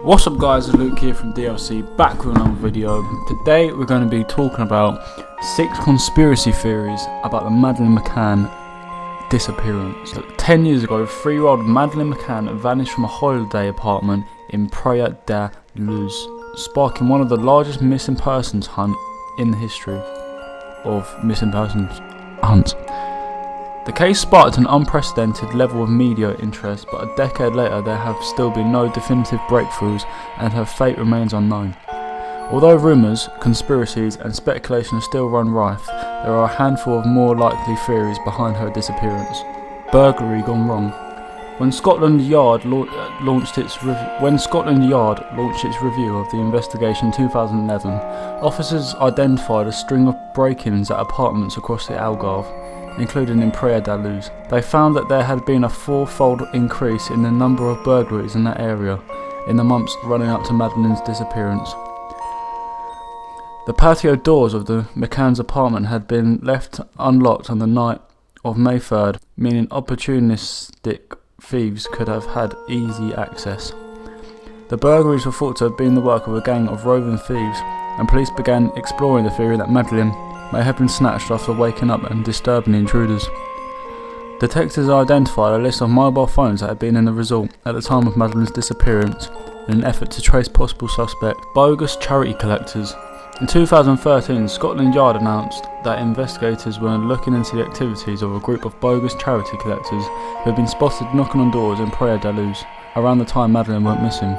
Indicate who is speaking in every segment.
Speaker 1: What's up guys, it's Luke here from DLC, back with another video. Today we're going to be talking about 6 conspiracy theories about the Madeleine Mccann disappearance. 10 years ago, 3-year-old Madeleine Mccann vanished from a holiday apartment in Praia da Luz, sparking one of the largest missing persons hunt in the history of missing persons hunts. The case sparked an unprecedented level of media interest, but a decade later there have still been no definitive breakthroughs and her fate remains unknown. Although rumours, conspiracies and speculation still run rife, there are a handful of more likely theories behind her disappearance. Burglary gone wrong. When Scotland Yard launched its review of the investigation in 2011, officers identified a string of break-ins at apartments across the Algarve, including in Praia da Luz. They found that there had been a 4-fold increase in the number of burglaries in that area in the months running up to Madeleine's disappearance. The patio doors of the McCann's apartment had been left unlocked on the night of May 3rd, meaning opportunistic thieves could have had easy access. The burglaries were thought to have been the work of a gang of roving thieves, and police began exploring the theory that Madeleine may have been snatched after waking up and disturbing the intruders. Detectives identified a list of mobile phones that had been in the resort at the time of Madeleine's disappearance in an effort to trace possible suspects. Bogus charity collectors. In 2013, Scotland Yard announced that investigators were looking into the activities of a group of bogus charity collectors who had been spotted knocking on doors in Praia da Luz around the time Madeleine went missing.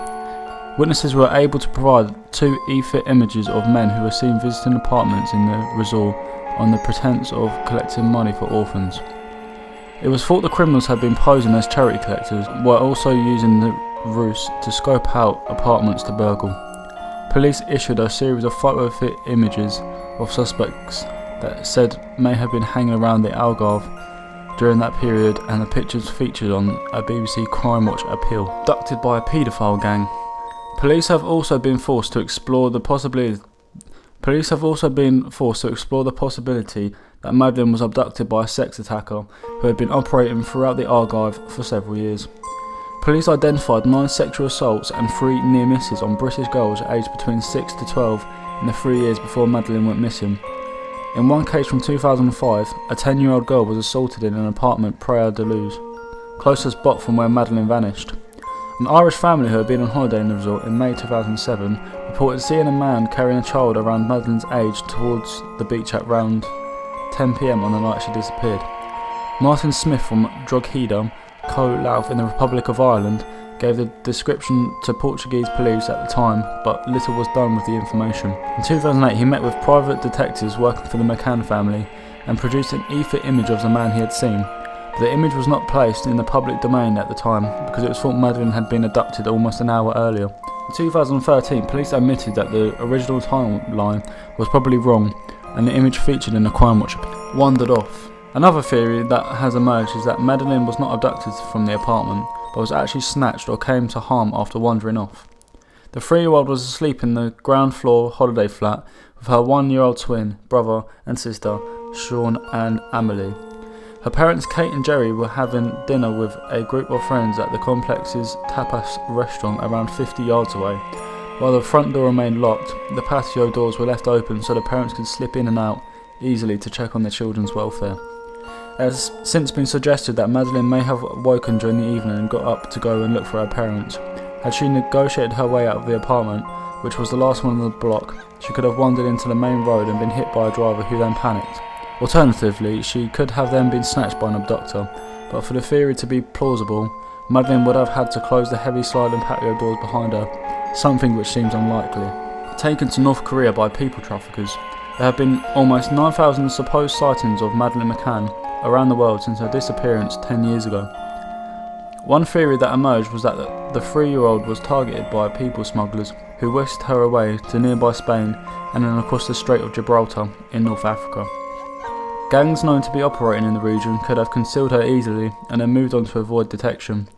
Speaker 1: Witnesses were able to provide 2 e-fit images of men who were seen visiting apartments in the resort on the pretense of collecting money for orphans. It was thought the criminals had been posing as charity collectors, while also using the ruse to scope out apartments to burgle. Police issued a series of photo-fit images of suspects that said may have been hanging around the Algarve during that period, and the pictures featured on a BBC Crime Watch appeal. Abducted by a paedophile gang. Police have also been forced to explore the possibility that Madeleine was abducted by a sex attacker who had been operating throughout the Algarve for several years. Police identified 9 sexual assaults and 3 near misses on British girls aged between 6 to 12 in the 3 years before Madeleine went missing. In one case from 2005, a 10-year-old girl was assaulted in an apartment Praia da Luz, closest spot from where Madeleine vanished. An Irish family who had been on holiday in the resort in May 2007 reported seeing a man carrying a child around Madeleine's age towards the beach at around 10 PM on the night she disappeared. Martin Smith from Drogheda, Co-Louth in the Republic of Ireland, gave the description to Portuguese police at the time, but little was done with the information. In 2008 he met with private detectives working for the McCann family and produced an e-fit image of the man he had seen. The image was not placed in the public domain at the time because it was thought Madeleine had been abducted almost an hour earlier. In 2013, police admitted that the original timeline was probably wrong and the image featured in the Crime Watch wandered off. Another theory that has emerged is that Madeleine was not abducted from the apartment but was actually snatched or came to harm after wandering off. The 3-year-old was asleep in the ground floor holiday flat with her 1-year-old twin, brother and sister, Sean and Amelie. Her parents Kate and Jerry were having dinner with a group of friends at the complex's tapas restaurant around 50 yards away. While the front door remained locked, the patio doors were left open so the parents could slip in and out easily to check on their children's welfare. It has since been suggested that Madeleine may have woken during the evening and got up to go and look for her parents. Had she negotiated her way out of the apartment, which was the last one on the block, she could have wandered into the main road and been hit by a driver who then panicked. Alternatively, she could have then been snatched by an abductor, but for the theory to be plausible, Madeleine would have had to close the heavy sliding patio doors behind her, something which seems unlikely. Taken to North Korea by people traffickers, there have been almost 9,000 supposed sightings of Madeleine Mccann around the world since her disappearance 10 years ago. One theory that emerged was that the 3-year-old was targeted by people smugglers who whisked her away to nearby Spain and then across the Strait of Gibraltar in North Africa. Gangs known to be operating in the region could have concealed her easily and then moved on to avoid detection.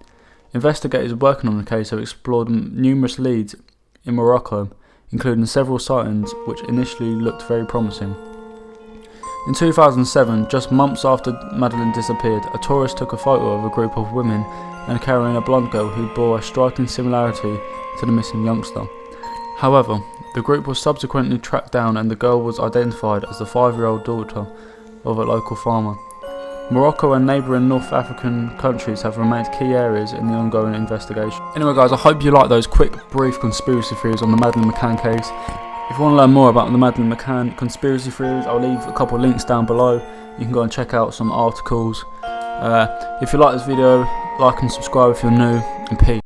Speaker 1: Investigators working on the case have explored numerous leads in Morocco, including several sightings which initially looked very promising. In 2007, just months after Madeleine disappeared, a tourist took a photo of a group of women and carrying a blonde girl who bore a striking similarity to the missing youngster. However, the group was subsequently tracked down and the girl was identified as the 5-year-old daughter of a local farmer. Morocco and neighbouring North African countries have remained key areas in the ongoing investigation. Anyway guys, I hope you like those quick, brief conspiracy theories on the Madeleine Mccann case. If you want to learn more about the Madeleine McCann conspiracy theories, I'll leave a couple of links down below. You can go and check out some articles. If you like this video, like and subscribe if you're new, and peace.